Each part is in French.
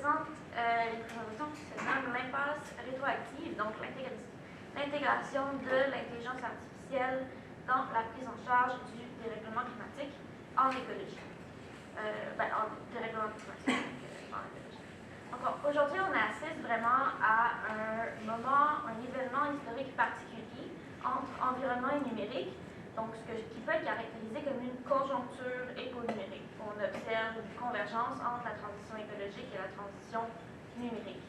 présente une présentation qui se nomme l'impasse rétroactive, donc l'intégration de l'intelligence artificielle dans la prise en charge du dérèglement climatique en écologie. En dérèglement climatique en écologie. Donc aujourd'hui, on assiste vraiment à un événement historique particulier entre environnement et numérique, donc qui peut être caractérisé comme une conjoncture éco-numérique. On observe une convergence entre la transition écologique et la transition numérique.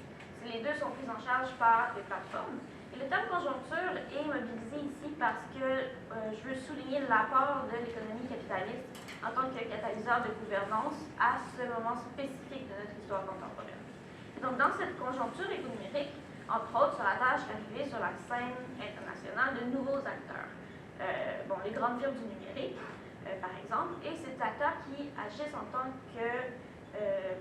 Les deux sont pris en charge par les plateformes. Et le terme conjoncture est mobilisé ici parce que je veux souligner l'apport de l'économie capitaliste en tant que catalyseur de gouvernance à ce moment spécifique de notre histoire contemporaine. Donc dans cette conjoncture éco-numérique, entre autres, sur la tâche d'arriver sur la scène internationale de nouveaux acteurs. Les grandes firmes du numérique, par exemple, et ces acteurs qui agissent en tant que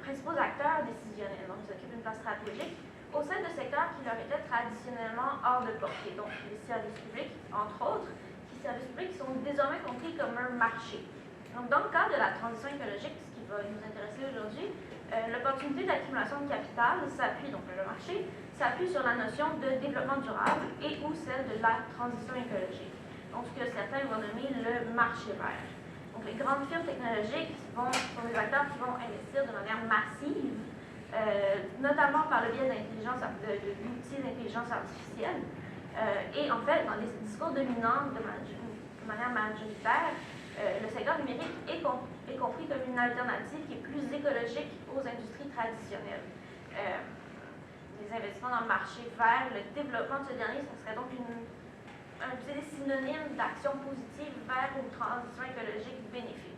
principaux acteurs décisionnels, donc ils occupent une place stratégique au sein de secteurs qui leur étaient traditionnellement hors de portée, donc les services publics, entre autres, qui services publics sont désormais compris comme un marché. Donc dans le cadre de la transition écologique, ce qui va nous intéresser aujourd'hui, l'opportunité d'accumulation de capital s'appuie, donc le marché, s'appuie sur la notion de développement durable et ou celle de la transition écologique. Donc, ce que certains vont nommer le marché vert. Donc, les grandes firmes technologiques sont des acteurs qui vont investir de manière massive, notamment par le biais d'outils d'intelligence artificielle. Et en fait, dans les discours dominants de manière majoritaire, le secteur numérique est compris comme une alternative qui est plus écologique aux industries traditionnelles. Les investissements dans le marché vert, le développement de ce dernier, ce serait donc un synonyme d'action positive vers une transition écologique bénéfique.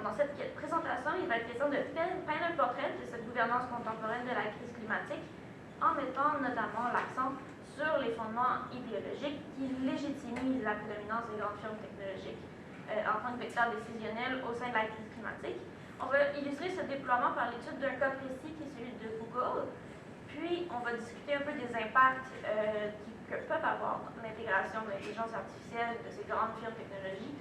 Dans cette présentation, il va être question de peindre un portrait de cette gouvernance contemporaine de la crise climatique en mettant notamment l'accent sur les fondements idéologiques qui légitimisent la prédominance des grandes firmes technologiques en tant que vecteur décisionnel au sein de la crise climatique. On va illustrer ce déploiement par l'étude d'un cas précis qui est celui de Google, puis on va discuter un peu des impacts que peuvent avoir l'intégration de l'intelligence artificielle de ces grandes firmes technologiques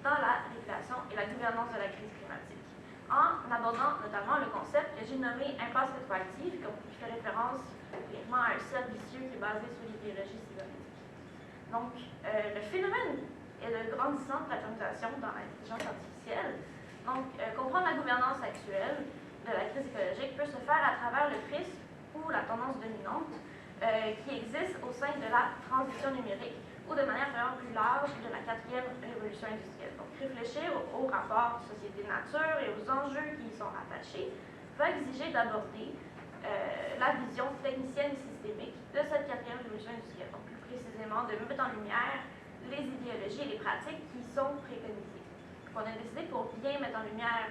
dans la régulation et la gouvernance de la crise climatique, en abordant notamment le concept que j'ai nommé impasse rétroactive, qui fait référence clairement à un cercle vicieux qui est basé sur l'idéologie cybernétique. Donc, le phénomène est de grandissante platonisation dans l'intelligence artificielle. Donc, comprendre la gouvernance actuelle de la crise écologique peut se faire à travers le prisme ou la tendance dominante qui existe au sein de la transition numérique ou de manière vraiment plus large de la quatrième révolution industrielle. Donc, réfléchir au rapport société-nature et aux enjeux qui y sont rattachés va exiger d'aborder la vision technicienne et systémique de cette quatrième révolution industrielle. Donc, plus précisément, de mettre en lumière les idéologies et les pratiques qui sont préconisées. On a décidé pour bien mettre en lumière,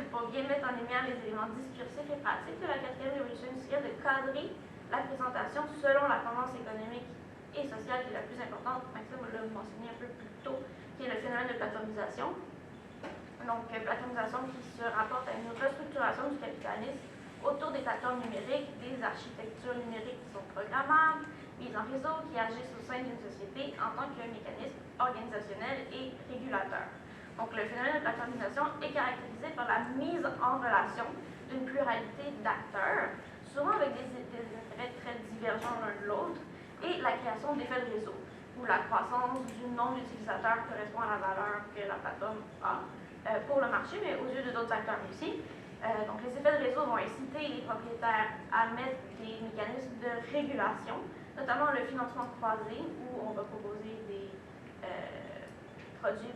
pour bien mettre en lumière les éléments discursifs et pratiques de la quatrième révolution industrielle, de cadrer la présentation selon la tendance économique et sociale qui est la plus importante. Maxime l'a mentionné un peu plus tôt, qui est le phénomène de plateformisation. Donc, plateformisation qui se rapporte à une restructuration du capitalisme autour des plateformes numériques, des architectures numériques qui sont programmables, mises en réseau, qui agissent au sein d'une société en tant que mécanisme organisationnel et régulateur. Donc, le phénomène de plateformisation est caractérisé par la mise en relation d'une pluralité d'acteurs, souvent avec des intérêts très divergents l'un de l'autre, et la création d'effets de réseau, où la croissance du nombre d'utilisateurs correspond à la valeur que la plateforme a pour le marché, mais aux yeux de d'autres acteurs aussi. Donc, les effets de réseau vont inciter les propriétaires à mettre des mécanismes de régulation, notamment le financement croisé, où on va proposer des produits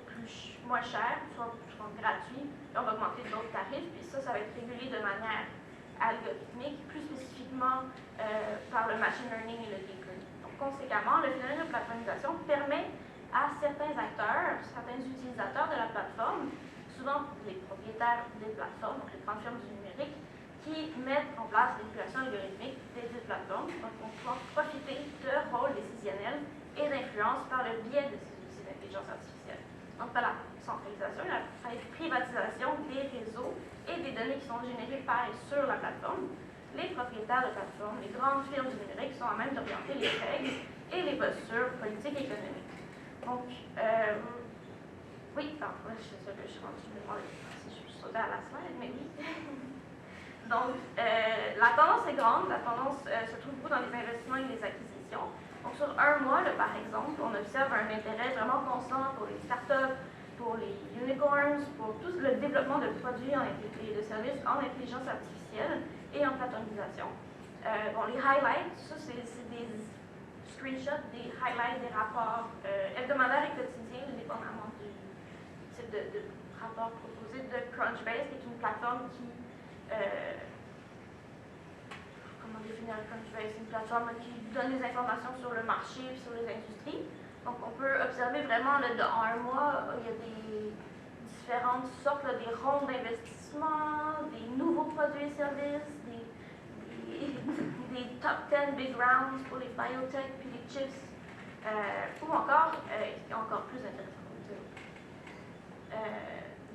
moins chers, soit gratuits, puis on va augmenter d'autres tarifs, puis ça va être régulé de manière algorithmique, plus spécifiquement par le machine learning et le deep learning. Donc, conséquemment, le phénomène de plateformisation permet à certains acteurs, certains utilisateurs de la plateforme, souvent les propriétaires des plateformes, donc les grandes firmes du numérique, qui mettent en place l'épulation algorithmique des plateformes, donc on peut profiter de rôles décisionnels et d'influence par le biais de ces outils d'intelligence artificielle. Donc, par la centralisation et la privatisation des réseaux et des données qui sont générées par et sur la plateforme, les propriétaires de plateformes, les grandes firmes du numérique sont à même d'orienter les règles et les postures politiques et économiques. Donc, oui, je suis rendue, je me demande si je sauter à la slide, mais oui. Donc, la tendance est grande. La tendance se trouve beaucoup dans les investissements et les acquisitions. Donc, sur un mois, là, par exemple, on observe un intérêt vraiment constant pour les startups, pour les unicorns, pour tout le développement de produits et de services en intelligence artificielle et en platonisation. Bon, les highlights, ça, c'est des screenshots, des highlights des rapports hebdomadaires et quotidiens, dépendamment du type de rapport proposé de Crunchbase, qui est une plateforme qui comment définir Crunchbase? C'est une plateforme qui donne des informations sur le marché et sur les industries. Donc, on peut observer vraiment, là, en un mois, il y a des différentes sortes, là, des rondes d'investissement, des nouveaux produits et services, des top 10 big rounds pour les biotech puis les chips, ou encore, encore plus intéressant,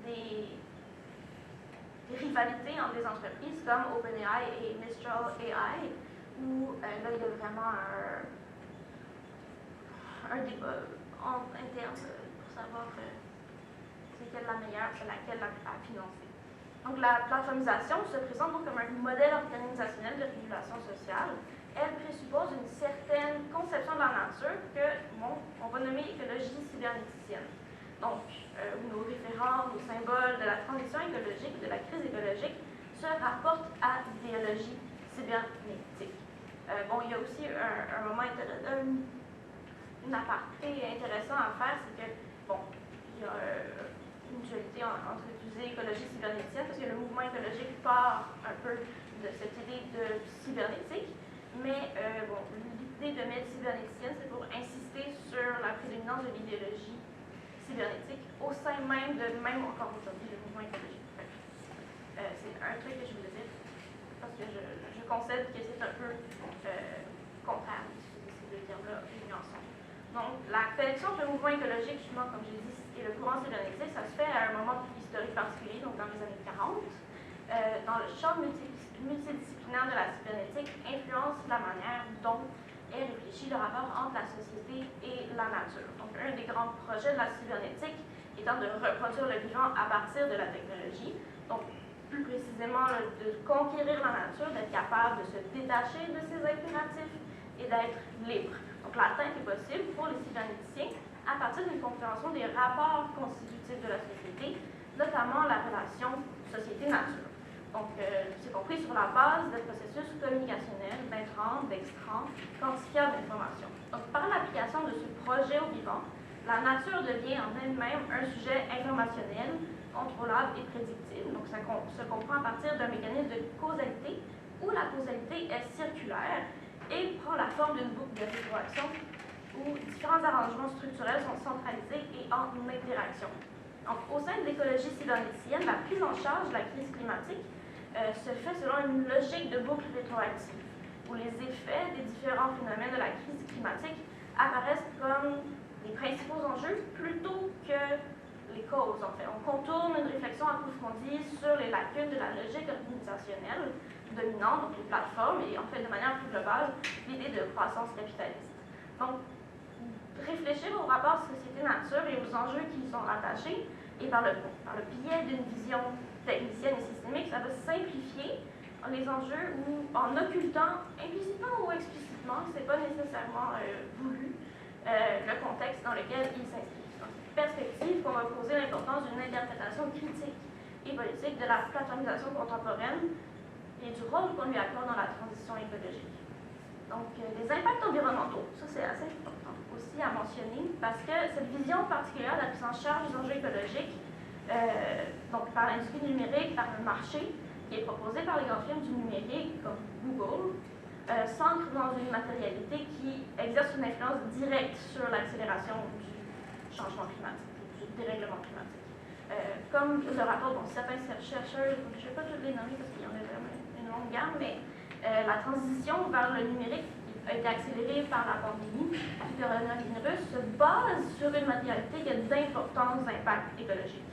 des rivalités entre des entreprises comme OpenAI et Mistral AI, où là, il y a vraiment un débat interne pour savoir c'est laquelle la meilleure, c'est laquelle à financer. Donc, la plateformisation se présente donc comme un modèle organisationnel de régulation sociale. Elle présuppose une certaine conception de la nature que, bon, on va nommer écologie cybernéticienne. Donc, nos référents, nos symboles de la transition écologique, de la crise écologique, se rapportent à l'idéologie cybernétique. Bon, il y a aussi un moment intéressant, une aparté intéressant à faire, c'est que, bon, il y a une dualité entre utiliser écologie cybernéticienne, parce que le mouvement écologique part un peu de cette idée de cybernétique, mais bon, l'idée de mettre cybernéticienne, c'est pour insister sur la prédominance de l'idéologie cybernétique au sein même encore aujourd'hui, le mouvement écologique. C'est un truc que je voulais dire, parce que je concède que c'est un peu contraire d'utiliser ces deux termes-là unis ensemble. Donc, la connexion entre le mouvement écologique, justement, comme j'ai dit, et le courant cybernétique, ça se fait à un moment historique particulier, donc dans les années 40, dans le champ multidisciplinaire de la cybernétique, influence la manière dont est réfléchi le rapport entre la société et la nature. Donc, un des grands projets de la cybernétique étant de reproduire le vivant à partir de la technologie, donc plus précisément de conquérir la nature, d'être capable de se détacher de ses impératifs et d'être libre. Donc, l'atteinte est possible pour les cybernéticiens à partir d'une compréhension des rapports constitutifs de la société, notamment la relation société-nature. Donc, c'est compris sur la base de processus communicationnels, d'intrants, d'extrants, quantifiables d'informations. Donc, par l'application de ce projet au vivant, la nature devient en elle-même un sujet informationnel, contrôlable et prédictible. Donc, ça se comprend à partir d'un mécanisme de causalité où la causalité est circulaire et prend la forme d'une boucle de rétroaction où différents arrangements structurels sont centralisés et en interaction. Donc, au sein de l'écologie cybernéticienne, la prise en charge de la crise climatique se fait selon une logique de boucle rétroactive, où les effets des différents phénomènes de la crise climatique apparaissent comme les principaux enjeux plutôt que les causes, en fait. On contourne une réflexion approfondie sur les lacunes de la logique organisationnelle dominante, donc les plateformes, et en fait, de manière plus globale, l'idée de croissance capitaliste. Donc, réfléchir au rapport société-nature et aux enjeux qui y sont rattachés, et par le biais d'une vision technicienne et systémique, ça va simplifier les enjeux ou en occultant implicitement ou explicitement, c'est pas nécessairement voulu, le contexte dans lequel ils s'inscrivent. Dans cette perspective, qu'on va poser l'importance d'une interprétation critique et politique de la plateformisation contemporaine et du rôle qu'on lui accorde dans la transition écologique. Donc, les impacts environnementaux, ça c'est assez important aussi à mentionner, parce que cette vision particulière de la prise en charge des enjeux écologiques, donc par l'industrie numérique, par le marché, qui est proposé par les grands firmes du numérique, comme Google, s'ancre dans une matérialité qui exerce une influence directe sur l'accélération du changement climatique, du dérèglement climatique. Comme le rapport dont certains chercheurs, je ne vais pas tous les nommer parce qu'il y en a vraiment une longue gamme, mais la transition vers le numérique a été accélérée par la pandémie du coronavirus se base sur une matérialité qui a d'importants impacts écologiques.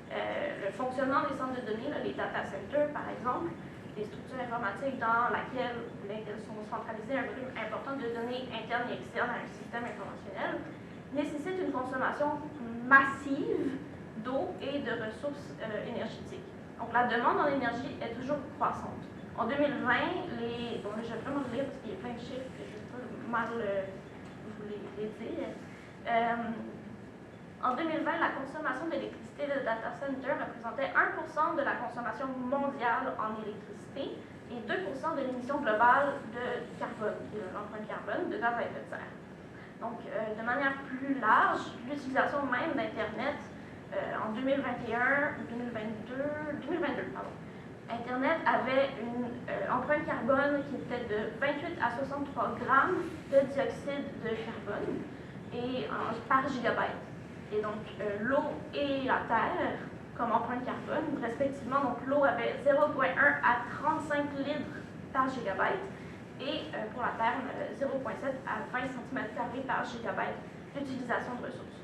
Le fonctionnement des centres de données, les data centers par exemple, les structures informatiques dans lesquelles sont centralisées un volume important de données internes et externes à un système informationnel, nécessitent une consommation massive d'eau et de ressources énergétiques. Donc la demande en énergie est toujours croissante. En 2020, bon, je vais vraiment le lire parce qu'il y a plein de chiffres que je ne vais pas mal vous les dire. En 2020, la consommation d'électricité de data center représentait 1% de la consommation mondiale en électricité et 2% de l'émission globale de carbone, de l'empreinte carbone de gaz à effet de serre. Donc, de manière plus large, l'utilisation même d'Internet en 2021, 2022, Internet avait une empreinte carbone qui était de 28 à 63 grammes de dioxyde de carbone par gigabyte. Et donc, l'eau et la terre comme empreinte carbone, respectivement. Donc, l'eau avait 0,1 à 35 litres par gigabyte et pour la terre, 0,7 à 20 cm² par gigabyte d'utilisation de ressources.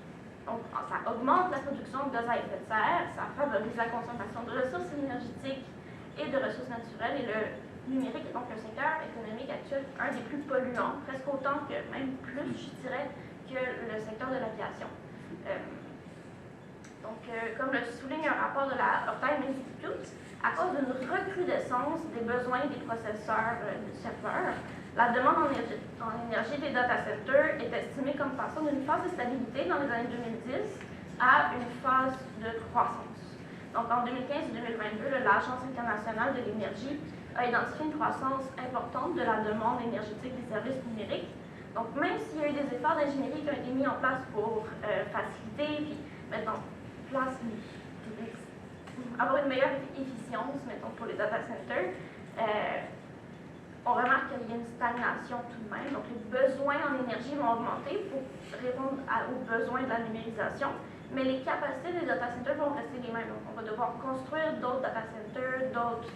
Donc, ça augmente la production de gaz à effet de serre, ça favorise la consommation de ressources énergétiques et de ressources naturelles, et le numérique est donc un secteur économique actuel, un des plus polluants, presque autant que, même plus, je dirais, que le secteur de l'aviation. Comme le souligne un rapport de la Uptime Institute, à cause d'une recrudescence des besoins des processeurs du serveur, la demande en énergie des data centers est estimée comme passant d'une phase de stabilité dans les années 2010 à une phase de croissance. Donc en 2015 et 2022, l'Agence internationale de l'énergie a identifié une croissance importante de la demande énergétique des services numériques. Donc même s'il y a eu des efforts d'ingénierie qui ont été mis en place pour faciliter puis mettre en place avoir une meilleure efficience, mettons, pour les data centers, on remarque qu'il y a une stagnation tout de même. Donc, les besoins en énergie vont augmenter pour répondre aux besoins de la numérisation, mais les capacités des data centers vont rester les mêmes. Donc, on va devoir construire d'autres data centers, d'autres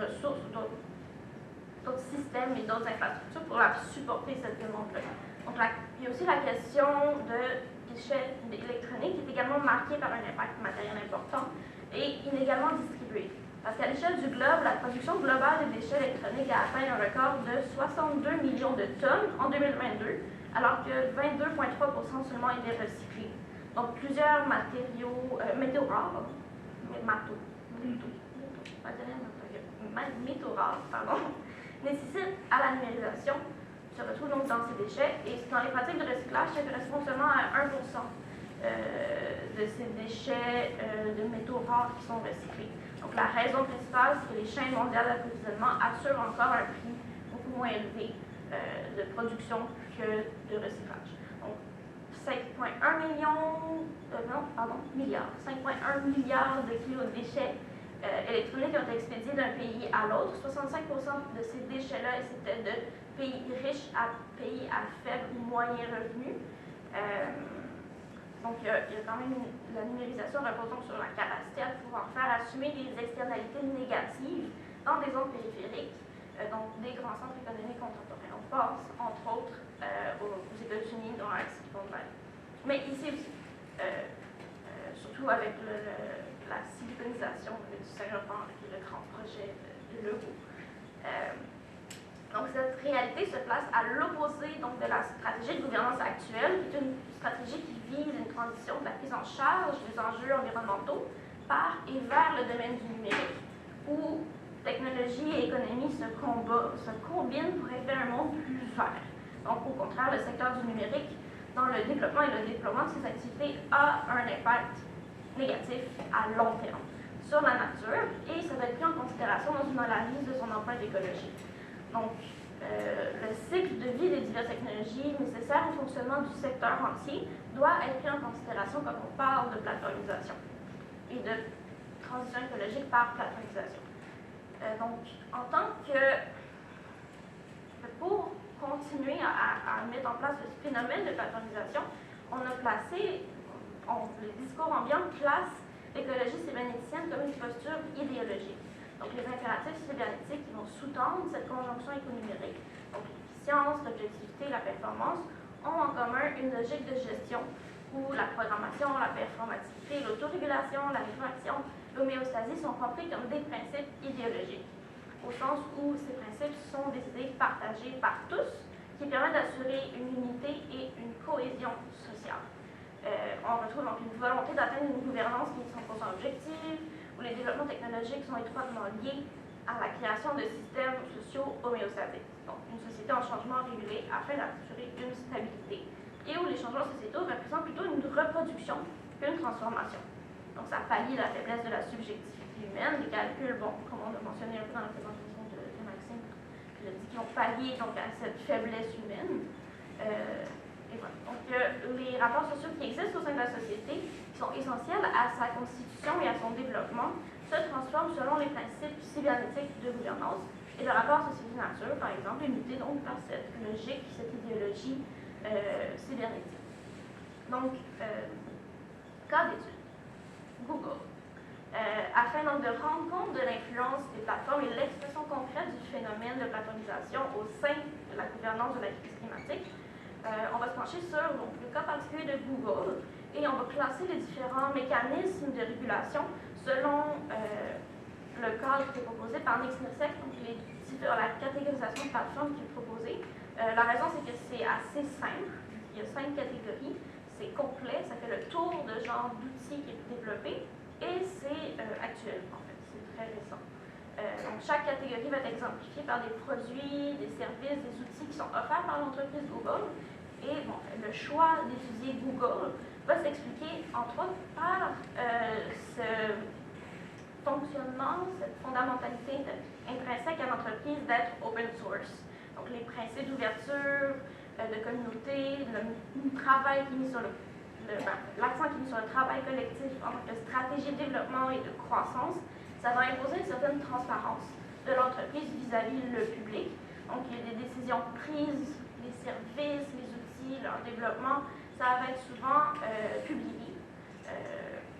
ressources, d'autres systèmes et d'autres infrastructures pour supporter cette demande-là. Donc, il y a aussi la question de déchets électroniques qui est également marquée par un impact matériel important et inégalement distribué. Parce qu'à l'échelle du globe, la production globale des déchets électroniques a atteint un record de 62 millions de tonnes en 2022, alors que 22,3% seulement étaient recyclés. Donc plusieurs métaux rares, nécessitent à la numérisation, se retrouvent donc dans ces déchets, et dans les pratiques de recyclage, ça correspond seulement à 1% de ces déchets de métaux rares qui sont recyclés. Donc la raison principale, c'est que les chaînes mondiales d'approvisionnement assurent encore un prix beaucoup moins élevé de production que de recyclage. Donc 5,1 milliards de kilos de déchets électroniques ont été expédiés d'un pays à l'autre. 65% de ces déchets-là, c'était de pays riches à pays à faible ou moyen revenu. Donc, il y a quand même la numérisation repose donc sur la capacité à pouvoir faire assumer des externalités négatives dans des zones périphériques, donc des grands centres économiques contemporains. On pense, entre autres, aux États-Unis, dans la Silicon Valley. Mais ici aussi, surtout avec la siliconisation du Saint-Laurent, qui est le grand projet de Legault. Donc, cette réalité se place à l'opposé de la stratégie de gouvernance actuelle, qui est une stratégie qui vise une transition de la prise en charge des enjeux environnementaux par et vers le domaine du numérique, où technologie et économie se combinent pour créer un monde plus vert. Donc, au contraire, le secteur du numérique, dans le développement et le déploiement de ses activités, a un impact négatif à long terme sur la nature, et ça doit être pris en considération dans une analyse de son empreinte écologique. Donc, le cycle de vie des diverses technologies nécessaires au fonctionnement du secteur entier doit être pris en considération quand on parle de plateformisation et de transition écologique par plateformisation. Donc, en tant que... Pour continuer à mettre en place ce phénomène de plateformisation, on a placé, les discours ambiants placent l'écologie cybernéticienne comme une posture idéologique. Donc, les impératifs cybernétiques qui vont sous-tendre cette conjonction éconumérique, donc l'efficience, l'objectivité, la performance, ont en commun une logique de gestion où la programmation, la performativité, l'autorégulation, la rétroaction, l'homéostasie sont compris comme des principes idéologiques, au sens où ces principes sont des idées partagées par tous qui permettent d'assurer une unité et une cohésion sociale. On retrouve donc une volonté d'atteindre une gouvernance qui est 100% objective, où où les développements technologiques sont étroitement liés à la création de systèmes sociaux homéostatiques. Donc, une société en changement régulé afin d'assurer une stabilité, et où les changements sociétaux représentent plutôt une reproduction qu'une transformation. Donc, ça pallie la faiblesse de la subjectivité humaine. Les calculs, bon, comme on a mentionné un peu dans la présentation de Maxime, qui a dit qu'ils ont pallié donc, à cette faiblesse humaine. Et voilà. Donc, les rapports sociaux qui existent au sein de la société, qui sont essentiels à sa constitution et à son développement, se transforment selon les principes cybernétiques de gouvernance. Et le rapport société-nature, par exemple, est muté donc par cette logique, cette idéologie cybernétique. Donc, cas d'étude. Google. Afin donc de rendre compte de l'influence des plateformes et l'expression concrète du phénomène de plateformisation au sein de la gouvernance de la crise climatique, on va se pencher sur donc, le cas particulier de Google et on va classer les différents mécanismes de régulation selon le cadre qui est proposé par NICSec, donc la catégorisation de plateformes qui est proposée. La raison, c'est que c'est assez simple. Il y a 5 catégories. C'est complet, ça fait le tour de genre d'outils qui est développé et c'est actuel, en fait. C'est très récent. Donc, chaque catégorie va être exemplifiée par des produits, des services, des outils qui sont offerts par l'entreprise Google. Et bon, le choix d'utiliser Google va s'expliquer, entre autres, par ce fonctionnement, cette fondamentalité intrinsèque à l'entreprise d'être open source. Donc, les principes d'ouverture, de communauté, le travail qui est mis sur l'accent qui est mis sur le travail collectif en tant que stratégie de développement et de croissance, ça va imposer une certaine transparence de l'entreprise vis-à-vis le public. Donc, il y a des décisions prises, les services, les outils, leur développement, ça va être souvent publié.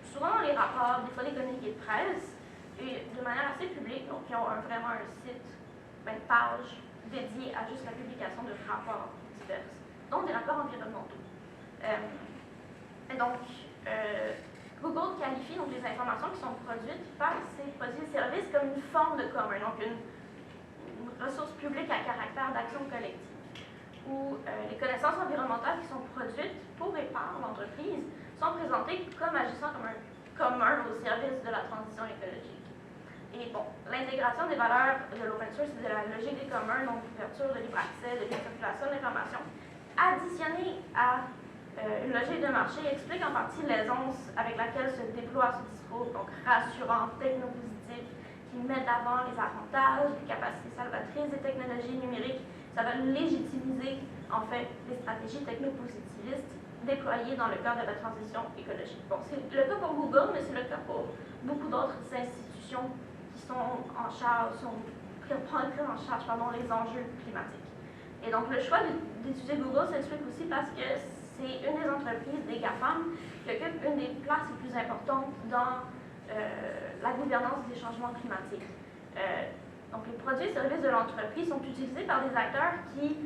Souvent dans les rapports, des fois des communiqués de presse, et de manière assez publique, donc ils ont vraiment un site, une page dédiée à juste la publication de rapports divers, dont des rapports environnementaux. Et donc, Google qualifie donc, les informations qui sont produites par ces produits et services comme une forme de commun, donc une ressource publique à caractère d'action collective, où les connaissances environnementales qui sont produites pour et par l'entreprise sont présentées comme agissant comme un commun au service de la transition écologique. Et bon, l'intégration des valeurs de l'open source et de la logique des communs, donc l'ouverture, de libre accès, de libre circulation de l'information, additionnée à une logique de marché, explique en partie l'aisance avec laquelle se déploie ce discours, donc rassurant, technopositif, qui met d'avant les avantages, les capacités salvatrices des technologies numériques. Ça va légitimiser, en fait, les stratégies technopositivistes déployées dans le cadre de la transition écologique. Bon, c'est le cas pour Google, mais c'est le cas pour beaucoup d'autres institutions qui sont en charge, prennent en charge les enjeux climatiques. Et donc, le choix d'étudier Google s'explique aussi parce que c'est une des entreprises, des GAFAM, qui occupe une des places les plus importantes dans la gouvernance des changements climatiques. Donc, les produits et services de l'entreprise sont utilisés par des acteurs qui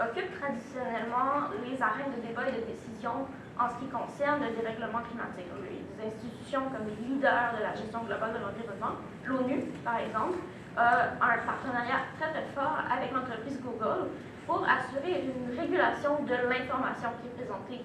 occupent traditionnellement les arènes de débat et de décision en ce qui concerne le dérèglement climatique. Donc, des institutions comme les leaders de la gestion globale de l'environnement, l'ONU par exemple, a un partenariat très très fort avec l'entreprise Google pour assurer une régulation de l'information qui est présentée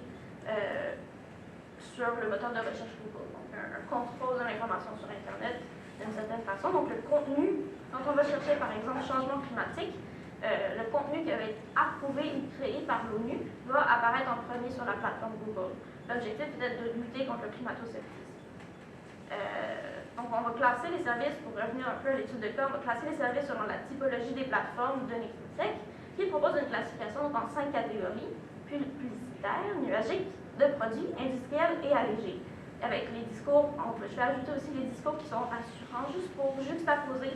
sur le moteur de recherche Google. Donc, un contrôle de l'information sur Internet d'une certaine façon. Donc, le contenu, quand on va chercher par exemple changement climatique, le contenu qui va être approuvé ou créé par l'ONU va apparaître en premier sur la plateforme Google. L'objectif est d'être de lutter contre le climato-scepticisme. Donc, on va classer les services, pour revenir un peu à l'étude de cas, on va classer les services selon la typologie des plateformes de NICSec, qui propose une classification donc, en 5 catégories: publicitaires, nuagiques, de produits, industriels et allégés. Avec les discours, je vais ajouter aussi les discours qui sont rassurants, juste pour juxtaposer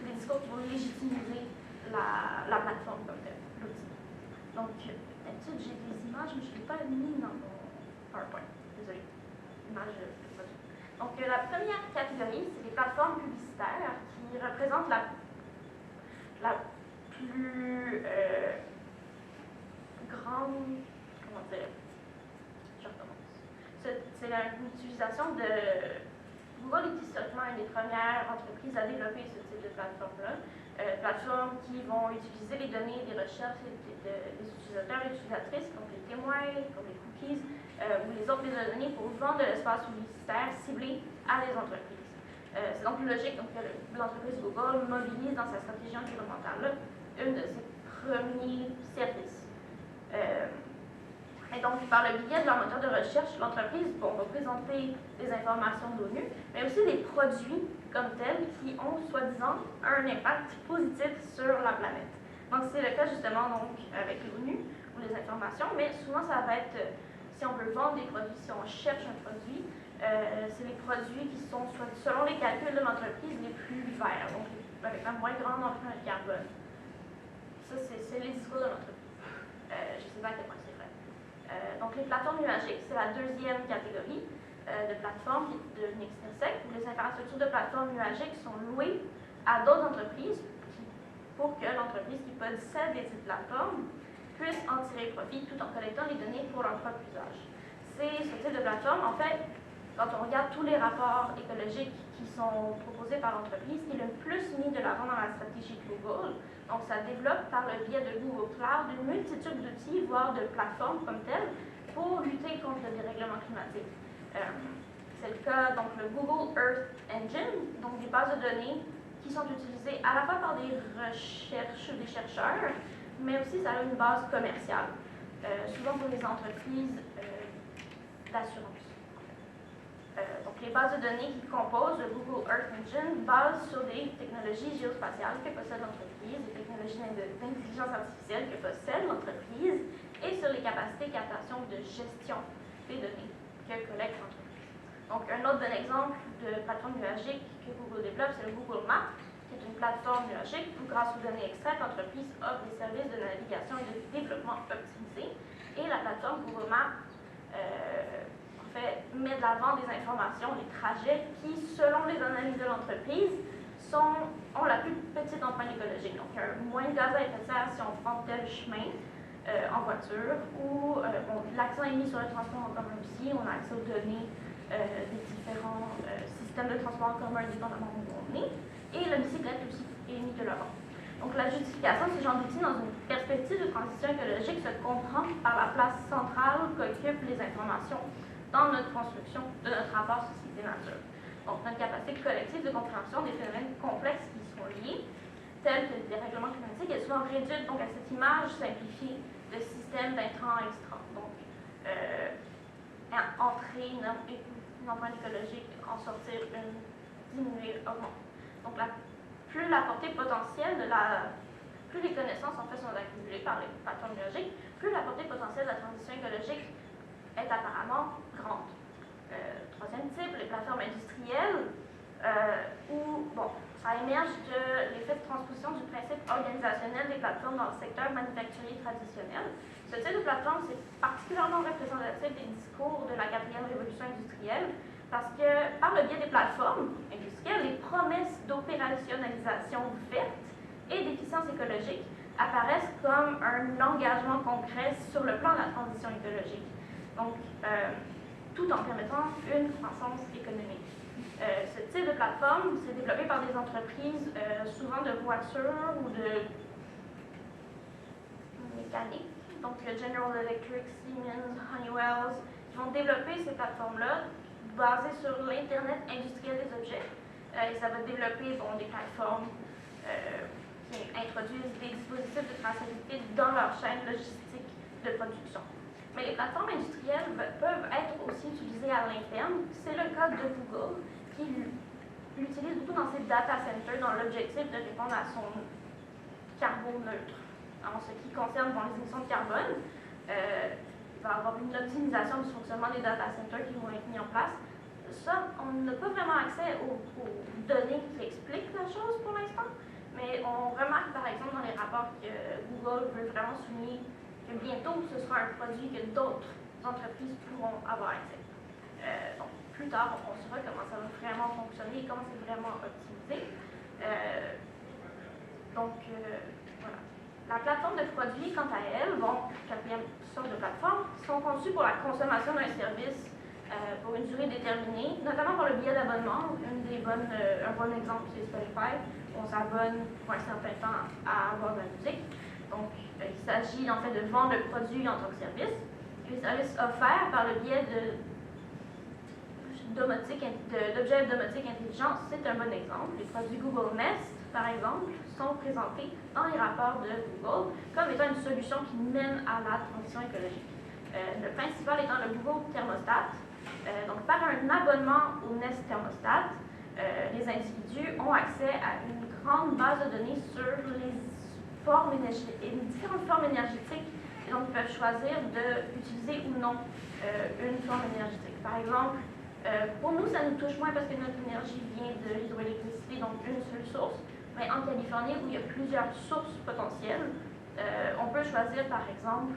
les discours qui vont légitimiser la plateforme comme telle, l'outil. Donc, d'habitude, j'ai des images, mais je ne l'ai pas mis dans mon PowerPoint. Désolée. Image de produit. Donc, la première catégorie, c'est les plateformes publicitaires qui représentent la plus grande. Comment dire? Je recommence. C'est l'utilisation de. Google est historiquement une des premières entreprises à développer ce type de plateforme-là. Plateformes qui vont utiliser les données des recherches des utilisateurs et utilisatrices, comme les témoins, comme les cookies, ou les autres bases de données pour vendre de l'espace publicitaire ciblé à des entreprises. C'est donc logique donc, que l'entreprise Google mobilise dans sa stratégie environnementale une de ses premiers services. Et donc, par le biais de leur moteur de recherche, l'entreprise va présenter des informations de l'ONU, mais aussi des produits comme tels qui ont, soi-disant, un impact positif sur la planète. Donc, c'est le cas justement donc, avec l'ONU ou les informations, mais souvent ça va être, si on veut vendre des produits, si on cherche un produit, c'est les produits qui sont, selon les calculs de l'entreprise, les plus verts, donc avec la moins grande empreinte carbone. Ça, c'est les discours de l'entreprise. Je ne sais pas à quel point c'est vrai. Donc, les plateformes nuagiques, c'est la deuxième catégorie de plateformes de NICSEC, où les infrastructures de plateformes nuagiques sont louées à d'autres entreprises pour que l'entreprise qui possède des plateformes puisse en tirer profit tout en collectant les données pour leur propre usage. C'est ce type de plateforme, en fait, quand on regarde tous les rapports écologiques qui sont proposés par l'entreprise, qui est le plus mis de l'avant dans la stratégie Google. Donc, ça développe par le biais de Google Cloud une multitude d'outils, voire de plateformes comme telles, pour lutter contre le dérèglement climatique. C'est le cas, donc, le Google Earth Engine, donc des bases de données qui sont utilisées à la fois par des chercheurs, mais aussi ça a une base commerciale, souvent pour les entreprises d'assurance. Donc, les bases de données qui composent le Google Earth Engine basent sur des technologies géospatiales que possède l'entreprise, des technologies d'intelligence artificielle que possède l'entreprise, et sur les capacités de captation de gestion des données que collecte l'entreprise. Donc, un autre bon exemple de plateforme nuagique que Google développe, c'est le Google Maps, qui est une plateforme nuagique où, grâce aux données extraites, l'entreprise offre des services de navigation et de développement optimisés. Et la plateforme Google Maps met de l'avant des informations, des trajets qui, selon les analyses de l'entreprise, ont la plus petite empreinte écologique. Donc, moins de gaz à effet de serre si on prend tel chemin en voiture, ou l'accent est mis sur le transport en commun aussi, on a accès aux données des différents systèmes de transport en commun dépendamment où on est, et la bicyclette aussi est mise de l'avant. Donc, la justification de ce genre d'outils dans une perspective de transition écologique se comprend par la place centrale qu'occupent les informations dans notre construction de notre rapport société-nature. Donc, notre capacité collective de compréhension des phénomènes complexes qui y sont liés, tels que le dérèglement climatique, est souvent réduite donc, à cette image simplifiée de système d'intrants-extrants. Donc, entrer une empreinte écologique, en sortir une, diminuer, augmenter. Donc, plus la portée potentielle plus les connaissances en fait sont accumulées par les plateformes biologiques, plus la portée potentielle de la transition écologique est apparemment grande. Troisième type, les plateformes industrielles, où ça émerge de l'effet de transposition du principe organisationnel des plateformes dans le secteur manufacturier traditionnel. Ce type de plateforme, c'est particulièrement représentatif des discours de la 4e révolution industrielle, parce que par le biais des plateformes industrielles, les promesses d'opérationnalisation verte et d'efficience écologique apparaissent comme un engagement concret sur le plan de la transition écologique. Donc, tout en permettant une croissance économique. Ce type de plateforme s'est développé par des entreprises, souvent de voitures ou de mécanique, donc General Electric, Siemens, Honeywell, qui vont développer ces plateformes-là basées sur l'Internet industriel des objets. Et ça va développer des plateformes qui introduisent des dispositifs de traçabilité dans leur chaîne logistique de production. Mais les plateformes industrielles peuvent être aussi utilisées à l'interne. C'est le cas de Google, qui l'utilise beaucoup dans ses data centers dans l'objectif de répondre à son carboneutre. En ce qui concerne les émissions de carbone, il va y avoir une optimisation du fonctionnement des data centers qui vont être mis en place. Ça, on n'a pas vraiment accès aux données qui expliquent la chose pour l'instant, mais on remarque par exemple dans les rapports que Google veut vraiment souligner que bientôt, ce sera un produit que d'autres entreprises pourront avoir accès. Donc, plus tard, on saura comment ça va vraiment fonctionner et comment c'est vraiment optimisé. Voilà. La plateforme de produits, quant à elle, quatrième sorte de plateforme, sont conçues pour la consommation d'un service pour une durée déterminée, notamment par le biais d'abonnement. Un bon exemple, c'est Spotify. On s'abonne pour un certain temps à avoir de la musique. Donc, il s'agit en fait de vendre le produit en tant que service. Les services offerts par le biais de... Je d'objets domotiques intelligents, c'est un bon exemple. Les produits Google Nest, par exemple, sont présentés dans les rapports de Google comme étant une solution qui mène à la transition écologique. Le principal étant le Google Thermostat. Donc, par un abonnement au Nest Thermostat, les individus ont accès à une grande base de données sur les différentes formes énergétiques, et donc ils peuvent choisir d'utiliser ou non une forme énergétique. Par exemple, pour nous, ça nous touche moins parce que notre énergie vient de l'hydroélectricité, donc une seule source, mais en Californie, où il y a plusieurs sources potentielles, on peut choisir, par exemple,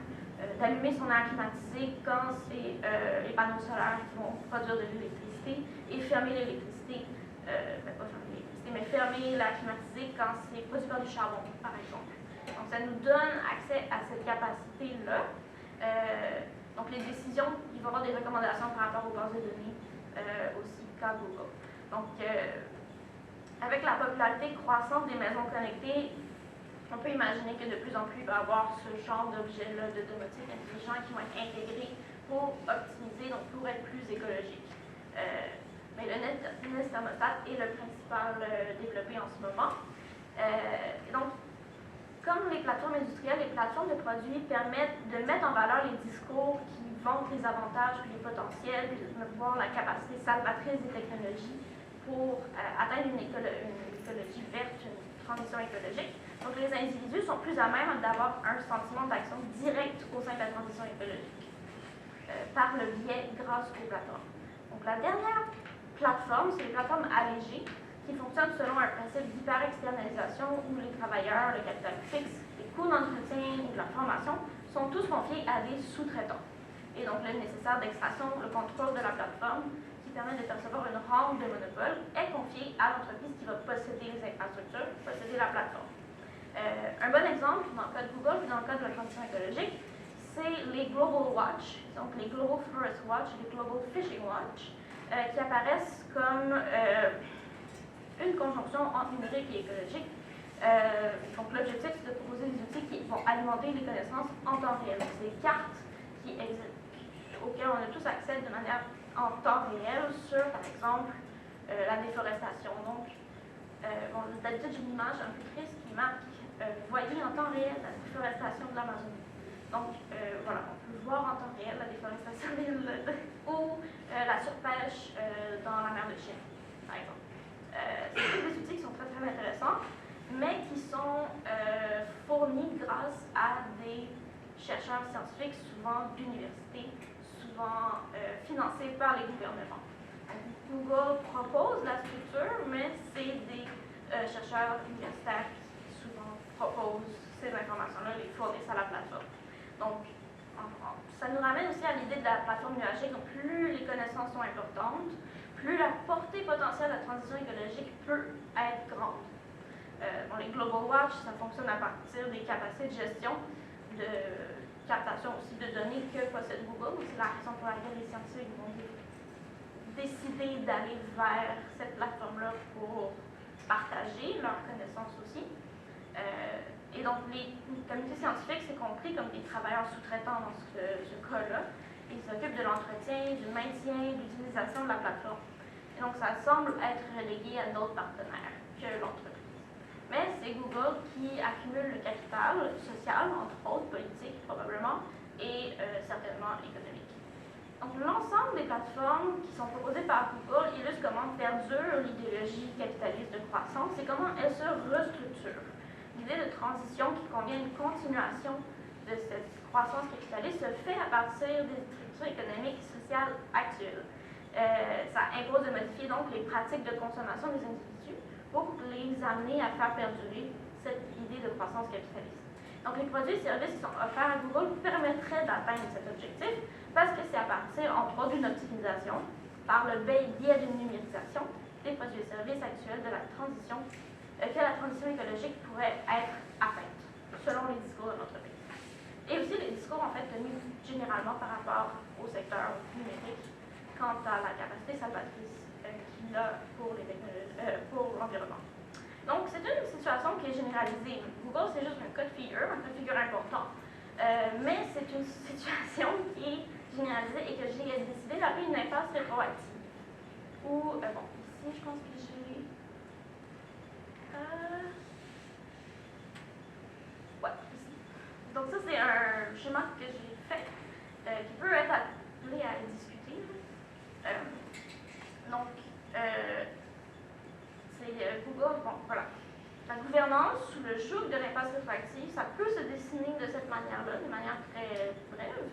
d'allumer son air climatisé quand c'est les panneaux solaires qui vont produire de l'électricité et fermer l'électricité, pas fermer l'électricité, mais fermer l'air climatisé quand c'est produit par du charbon, par exemple. Donc, ça nous donne accès à cette capacité-là. Donc, les décisions, il va y avoir des recommandations par rapport aux bases de données aussi qu'à Google. Donc, avec la popularité croissante des maisons connectées, on peut imaginer que de plus en plus, il va y avoir ce genre d'objets-là de domotique intelligent qui vont être intégrés pour optimiser, donc pour être plus écologique. Mais le Nest Thermostat est le principal développé en ce moment. Donc, comme les plateformes industrielles, les plateformes de produits permettent de mettre en valeur les discours qui vantent les avantages et les potentiels, puis de voir la capacité salvatrice des technologies pour atteindre une écologie verte, une transition écologique. Donc, les individus sont plus à même d'avoir un sentiment d'action direct au sein de la transition écologique par le biais grâce aux plateformes. Donc, la dernière plateforme, c'est les plateformes allégées qui fonctionnent selon un principe d'hyper-externalisation où les travailleurs, le capital fixe, les coûts d'entretien ou de la formation sont tous confiés à des sous-traitants. Et donc, le nécessaire d'extraction, le contrôle de la plateforme qui permet de percevoir une rente de monopole est confié à l'entreprise qui va posséder les infrastructures, posséder la plateforme. Un bon exemple, dans le cas de Google et dans le cas de la transition écologique, c'est les Global Watch, donc les Global Forest Watch et les Global Fishing Watch, qui apparaissent comme une conjonction entre numérique et écologique. Donc, l'objectif, c'est de proposer des outils qui vont alimenter les connaissances en temps réel. C'est des cartes auxquelles on a tous accès de manière en temps réel sur, par exemple, la déforestation. Donc, d'habitude, j'ai une image un peu triste qui marque voyez en temps réel la déforestation de l'Amazonie. Donc, voilà, on peut voir en temps réel la déforestation ou la surpêche dans la mer de Chine, par exemple. C'est des outils qui sont très, très intéressants, mais qui sont fournis grâce à des chercheurs scientifiques, souvent d'universités, souvent financés par les gouvernements. Donc, Google propose la structure, mais c'est des chercheurs universitaires qui souvent proposent ces informations-là, les fournissent à la plateforme. Donc, ça nous ramène aussi à l'idée de la plateforme nuagique. Donc, plus les connaissances sont importantes, plus la portée potentielle de la transition écologique peut être grande. Les Global Watch, ça fonctionne à partir des capacités de gestion, de captation aussi de données que possède Google. C'est la raison pour laquelle les scientifiques vont décider d'aller vers cette plateforme-là pour partager leurs connaissances aussi. Et donc, les communautés scientifiques, c'est compris comme des travailleurs sous-traitants dans ce cas-là. Ils s'occupent de l'entretien, du maintien, de l'utilisation de la plateforme. Et donc, ça semble être relégué à d'autres partenaires que l'entreprise. Mais c'est Google qui accumule le capital social, entre autres politique probablement, et certainement économique. Donc, l'ensemble des plateformes qui sont proposées par Google illustre comment perdure l'idéologie capitaliste de croissance et comment elle se restructure. L'idée de transition qui convient une continuation de cette croissance capitaliste se fait à partir des structures économiques et sociales actuelles. Ça impose de modifier donc les pratiques de consommation des individus pour les amener à faire perdurer cette idée de croissance capitaliste. Donc, les produits et services qui sont offerts à Google permettraient d'atteindre cet objectif parce que c'est à partir, entre autres, d'une optimisation par le biais d'une numérisation des produits et services actuels de la transition, que la transition écologique pourrait être atteinte, selon les discours de l'entreprise. Et aussi les discours, en fait, tenus généralement par rapport au secteur numérique quant à la capacité salvatrice qu'il a pour l'environnement. Donc, c'est une situation qui est généralisée. Google, c'est juste un cas de figure important. Mais c'est une situation qui est généralisée et que j'ai décidé d'appeler une impasse rétroactive. Ou, bon, ici, je pense que j'ai... ouais, ici. Donc ça, c'est un schéma que j'ai fait, qui peut être appelé à discuter. Donc, c'est Google, bon, voilà. La gouvernance sous le joug de l'impasse rétroactive, ça peut se dessiner de cette manière-là, de manière très brève.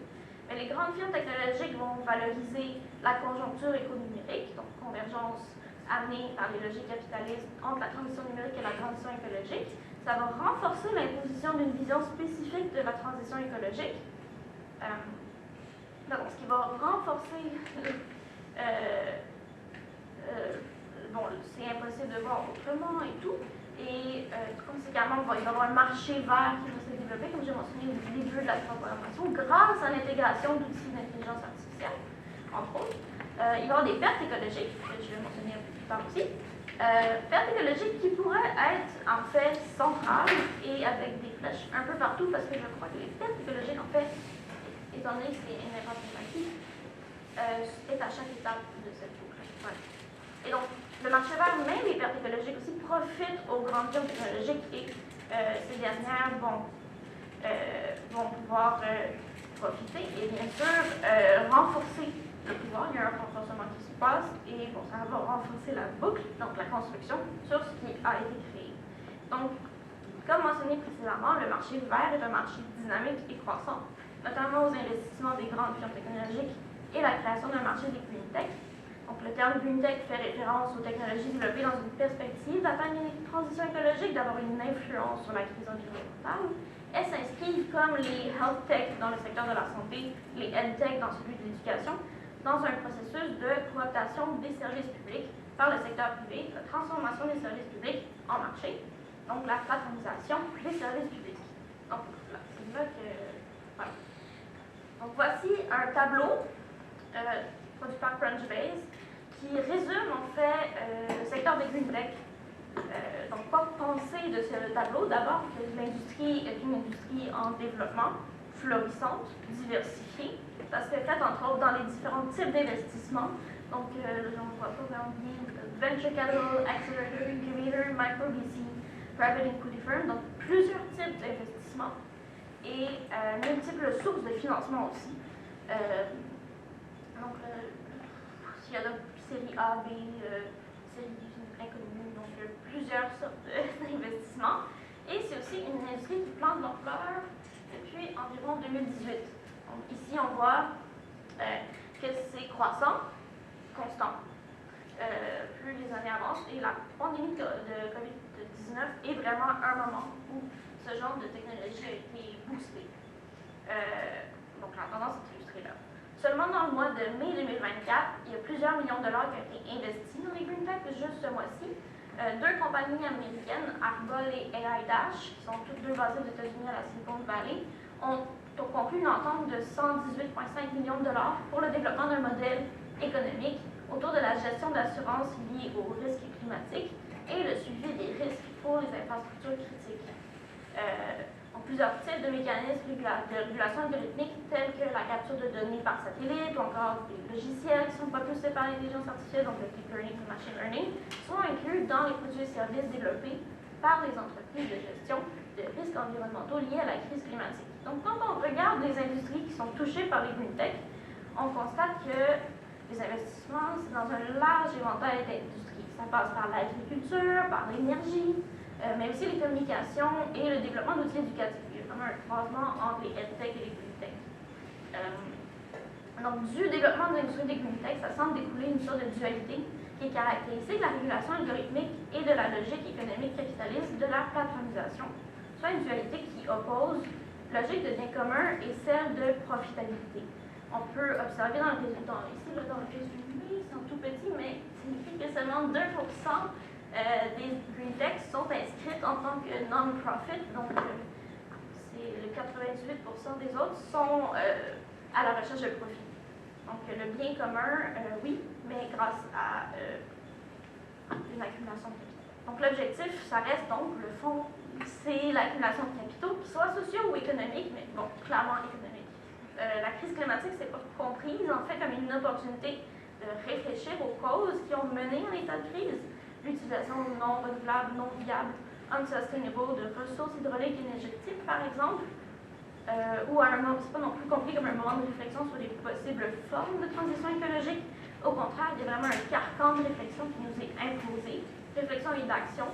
Mais les grandes firmes technologiques vont valoriser la conjoncture éconumérique, donc convergence amenée par les logiques capitalistes entre la transition numérique et la transition écologique. Ça va renforcer l'imposition d'une vision spécifique de la transition écologique. Donc, ce qui va renforcer bon, c'est impossible de voir autrement et tout. Et conséquemment, il va y avoir un marché vert qui va se développer, comme j'ai mentionné au début de la programmation, grâce à l'intégration d'outils d'intelligence artificielle, entre autres. Il va y avoir des pertes écologiques, que je vais mentionner un peu plus tard aussi. Pertes écologiques qui pourraient être en fait centrales et avec des flèches un peu partout, parce que je crois que les pertes écologiques, en fait, étant donné que c'est une impasse rétroactive, est à chaque étape de cette boucle. Voilà. Et donc, le marché vert, mais les pertes écologiques aussi, profitent aux grandes firmes technologiques et ces dernières vont pouvoir profiter et bien sûr renforcer le pouvoir. Il y a un renforcement qui se passe et bon, ça va renforcer la boucle, donc la construction, sur ce qui a été créé. Donc, comme mentionné précédemment, le marché vert est un marché dynamique et croissant, notamment aux investissements des grandes firmes technologiques et la création d'un marché des green tech. Donc, le terme green tech fait référence aux technologies développées dans une perspective d'atteindre une transition écologique, d'avoir une influence sur la crise environnementale. Elles s'inscrivent comme les health tech dans le secteur de la santé, les ed tech dans celui de l'éducation, dans un processus de cooptation des services publics par le secteur privé, la transformation des services publics en marché, donc la plateformisation des services publics. Donc, c'est là que... Voilà. Donc, voici un tableau produit par Crunchbase qui résume en fait le secteur des green tech. Donc, quoi penser de ce tableau? D'abord, que l'industrie est une industrie en développement, florissante, diversifiée. Ça se fait entre autres dans les différents types d'investissements. Donc, on ne voit pas vraiment bien Venture Capital, Accelerator, Incubator, Micro VC, Private Equity Firm. Donc, plusieurs types d'investissements et multiples sources de financement aussi. Donc, il y a la série A, B, série D, inconnue, donc plusieurs sortes d'investissements. Et c'est aussi une industrie qui plante l'ampleur depuis environ 2018. Donc, ici, on voit que c'est croissant, constant, plus les années avancent. Et la pandémie de COVID-19 est vraiment un moment où ce genre de technologie a été boosté. Donc, la tendance est illustrée là. Seulement dans le mois de mai 2024, il y a plusieurs millions de dollars qui ont été investis dans les green tech juste ce mois-ci. Deux compagnies américaines, Arbol et AI Dash, qui sont toutes deux basées aux États-Unis à la Silicon Valley, ont conclu une entente de 118,5 millions de dollars pour le développement d'un modèle économique autour de la gestion d'assurance liée aux risques climatiques et le suivi des risques pour les infrastructures critiques. Plusieurs types de mécanismes de régulation algorithmique tels que la capture de données par satellite ou encore des logiciels qui sont propulsés par l'intelligence artificielle, donc le deep learning et le machine learning, sont inclus dans les produits et services développés par les entreprises de gestion de risques environnementaux liés à la crise climatique. Donc, quand on regarde les industries qui sont touchées par les green tech, on constate que les investissements, c'est dans un large éventail d'industries. Ça passe par l'agriculture, par l'énergie, mais aussi les communications et le développement d'outils éducatifs. Il y a vraiment un croisement entre les EdTech et les GreenTech. Donc, du développement de l'industrie des GreenTech, ça semble découler une sorte de dualité qui est caractérisée de la régulation algorithmique et de la logique économique capitaliste de la plateformisation, soit une dualité qui oppose logique de bien commun et celle de profitabilité. On peut observer dans le résultat, ici, dans le résumé, c'est en tout petit, mais signifie que seulement 2% des green tech sont inscrites en tant que non-profit, donc c'est le 98% des autres sont à la recherche de profit. Donc le bien commun, oui, mais grâce à une accumulation de capitaux. Donc l'objectif, ça reste donc, le fond, c'est l'accumulation de capitaux, qui soient sociaux ou économiques, mais bon, clairement économiques. La crise climatique, c'est pas comprise en fait comme une opportunité de réfléchir aux causes qui ont mené à l'état de crise, l'utilisation non renouvelable, non viable, unsustainable de ressources hydrauliques énergétiques, par exemple, ou à un moment, c'est pas non plus compris comme un moment de réflexion sur les possibles formes de transition écologique. Au contraire, il y a vraiment un carcan de réflexion qui nous est imposé, réflexion et d'action,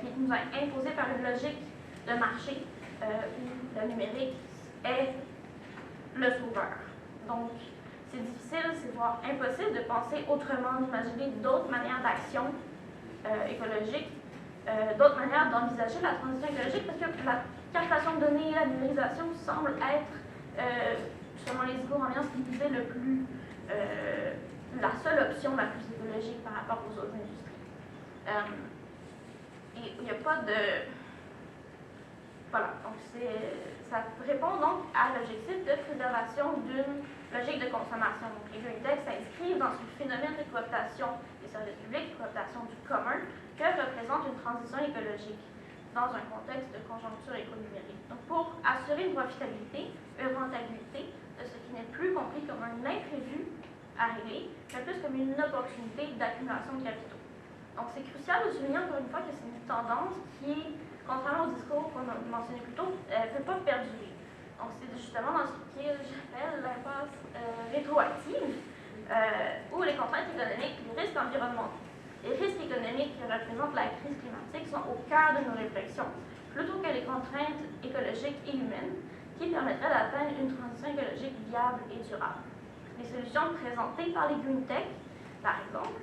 qui nous est imposé par une logique de marché où le numérique est le sauveur. Donc, c'est difficile, c'est voire impossible de penser autrement, d'imaginer d'autres manières d'action écologique, d'autres manières d'envisager la transition écologique, parce que la captation de données, la numérisation semble être, selon les éco-ambiances, la seule option la plus écologique par rapport aux autres industries. Et il n'y a pas de... Voilà, donc ça répond donc à l'objectif de préservation d'une logique de consommation. Donc les green tech s'inscrivent dans ce phénomène de cooptation des services publics, de cooptation du commun, que représente une transition écologique dans un contexte de conjoncture économique. Donc pour assurer une profitabilité, une rentabilité de ce qui n'est plus compris comme un imprévu à régler, mais plus comme une opportunité d'accumulation de capitaux. Donc c'est crucial de souligner encore une fois que c'est une tendance qui, contrairement au discours qu'on a mentionné plus tôt, ne peut pas perdurer. Donc c'est justement dans ce que j'appelle l'impasse rétroactive, où les contraintes économiques, les risques environnementaux, les risques économiques qui représentent la crise climatique sont au cœur de nos réflexions, plutôt que les contraintes écologiques et humaines qui permettraient d'atteindre une transition écologique viable et durable. Les solutions présentées par les green tech, par exemple,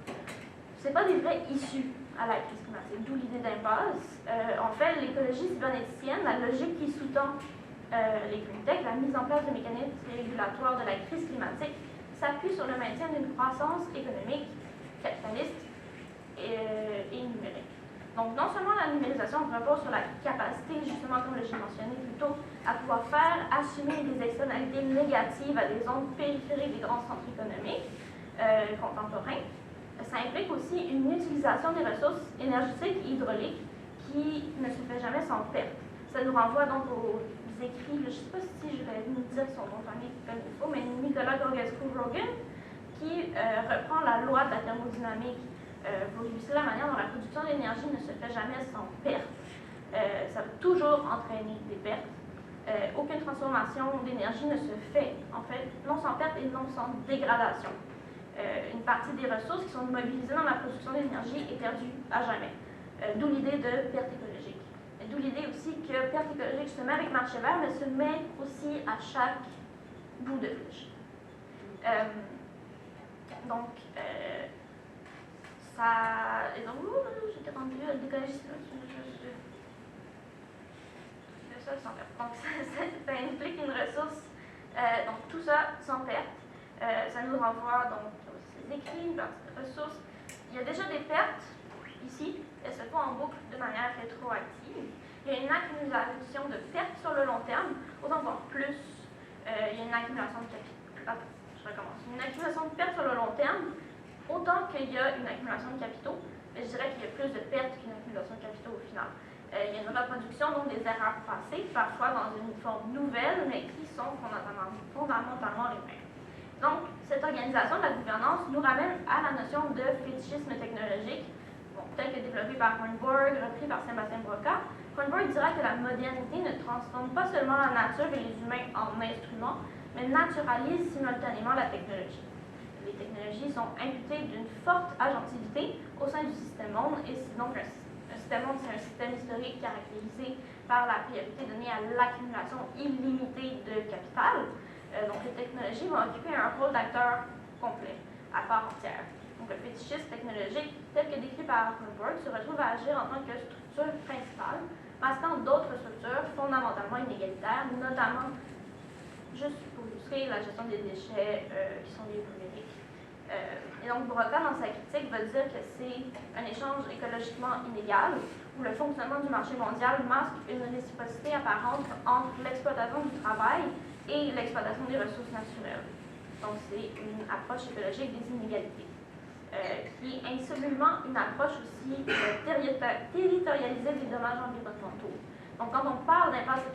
ce n'est pas des vraies issues à la crise climatique, d'où l'idée d'impasse. En fait, l'écologie cybernéticienne, la logique qui sous-tend les green tech, la mise en place de mécanismes régulatoires de la crise climatique, s'appuie sur le maintien d'une croissance économique capitaliste et numérique. Donc, non seulement la numérisation repose sur la capacité, justement, comme j'ai mentionné plus tôt, à pouvoir faire assumer des externalités négatives à des zones périphériques des grands centres économiques contemporains, ça implique aussi une utilisation des ressources énergétiques et hydrauliques qui ne se fait jamais sans perte. Ça nous renvoie donc aux écrits, je ne sais pas si je vais nous dire son nom de famille comme il faut, mais Nicolas Gorgescu-Roegen, qui reprend la loi de la thermodynamique pour illustrer la manière dont la production d'énergie ne se fait jamais sans perte. Ça va toujours entraîner des pertes. Aucune transformation d'énergie ne se fait, en fait, non sans perte et non sans dégradation. Une partie des ressources qui sont mobilisées dans la production d'énergie est perdue à jamais. D'où l'idée de perte écologique. D'où l'idée aussi que perte écologique se met avec marché vert, mais se met aussi à chaque bout de flèche. Donc, ça... Et donc, j'étais rendue d'écologie. Sans perte. Donc, ça implique une ressource. Donc, tout ça sans perte. Ça nous renvoie donc aux écrits, une partie de ressources. Il y a déjà des pertes ici. Elles se font en boucle de manière rétroactive. Il y a une accumulation de pertes sur le long terme, autant voire plus. Il y a une accumulation de capitaux. Je recommence. Une accumulation de pertes sur le long terme, autant qu'il y a une accumulation de capitaux. Mais je dirais qu'il y a plus de pertes qu'une accumulation de capitaux au final. Il y a une reproduction donc des erreurs passées, parfois dans une forme nouvelle, mais qui sont fondamentalement les mêmes. Donc, cette organisation de la gouvernance nous ramène à la notion de fétichisme technologique, tel que développé par Hornborg, repris par Sébastien Broca. Hornborg dira que la modernité ne transforme pas seulement la nature et les humains en instruments, mais naturalise simultanément la technologie. Les technologies sont imputées d'une forte agentivité au sein du système monde, et c'est donc un système monde, c'est un système historique caractérisé par la priorité donnée à l'accumulation illimitée de capital. Donc les technologies vont occuper un rôle d'acteur complet, à part entière. Donc le fétichisme technologique, tel que décrit par Hornborg, se retrouve à agir en tant que structure principale, masquant d'autres structures fondamentalement inégalitaires, notamment, juste pour illustrer, la gestion des déchets qui sont liés au numérique. Et donc Broca, dans sa critique, va dire que c'est un échange écologiquement inégal, où le fonctionnement du marché mondial masque une réciprocité apparente entre l'exploitation du travail et l'exploitation des ressources naturelles. Donc, c'est une approche écologique des inégalités, qui est insolument une approche aussi territorialisée des dommages environnementaux. Donc, quand on parle d'impasse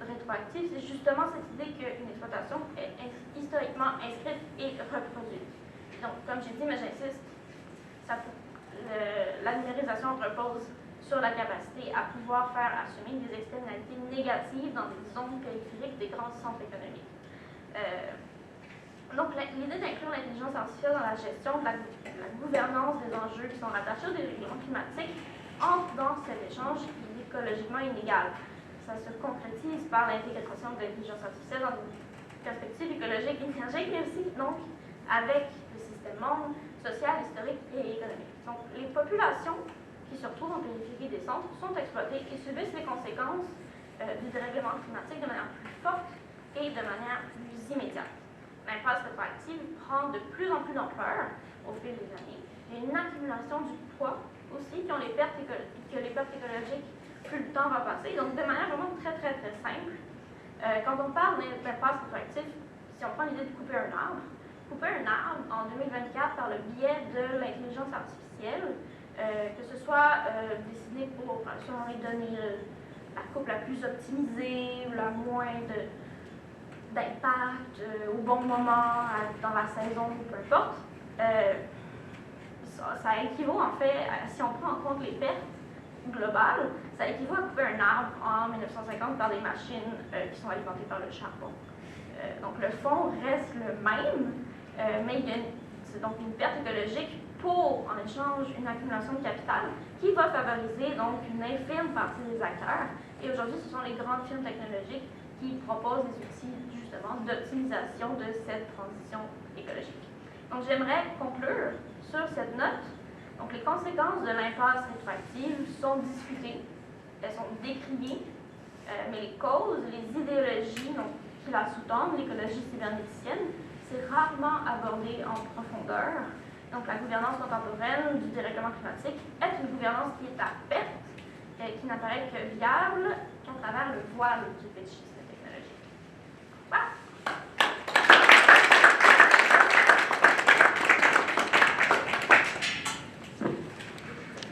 rétroactive, c'est justement cette idée qu'une exploitation est historiquement inscrite et reproduite. donc, comme j'ai dit, mais j'insiste, la numérisation repose sur la capacité à pouvoir faire assumer des externalités négatives dans des zones périphériques des grands centres économiques. Donc, l'idée d'inclure l'intelligence artificielle dans la gestion de la gouvernance des enjeux qui sont rattachés au dérèglement climatique entre dans cet échange qui est écologiquement inégal. Ça se concrétise par l'intégration de l'intelligence artificielle dans une perspective écologique, énergique, mais aussi donc avec le système monde social, historique et économique. Donc, les populations qui se retrouvent en périphérie des centres sont exploitées et subissent les conséquences du dérèglement climatique de manière plus forte et de manière plus immédiate. L'impasse rétroactive prend de plus en plus d'ampleur au fil des années. Il y a une accumulation du poids aussi que les pertes écologiques, plus le temps va passer. Donc, de manière vraiment très simple, quand on parle d'impasse rétroactive, si on prend l'idée de couper un arbre en 2024 par le biais de l'intelligence artificielle, que ce soit décidé pour, selon les données, la coupe la plus optimisée ou la moins d'impact au bon moment, dans la saison, peu importe, ça équivaut en fait, si on prend en compte les pertes globales, ça équivaut à couper un arbre en 1950 par des machines qui sont alimentées par le charbon. Donc le fond reste le même, mais c'est donc une perte écologique pour, en échange, une accumulation de capital qui va favoriser donc une infime partie des acteurs. Et aujourd'hui, ce sont les grandes firmes technologiques qui proposent des outils justement d'optimisation de cette transition écologique. Donc j'aimerais conclure sur cette note. Donc les conséquences de l'impasse rétroactive sont discutées, elles sont décriées, mais les causes, les idéologies qui la sous-tendent, l'écologie cybernéticienne, c'est rarement abordé en profondeur. Donc la gouvernance contemporaine du dérèglement climatique est une gouvernance qui est à perte, qui n'apparaît que viable qu'à travers le voile du fétichisme technologique. Voilà.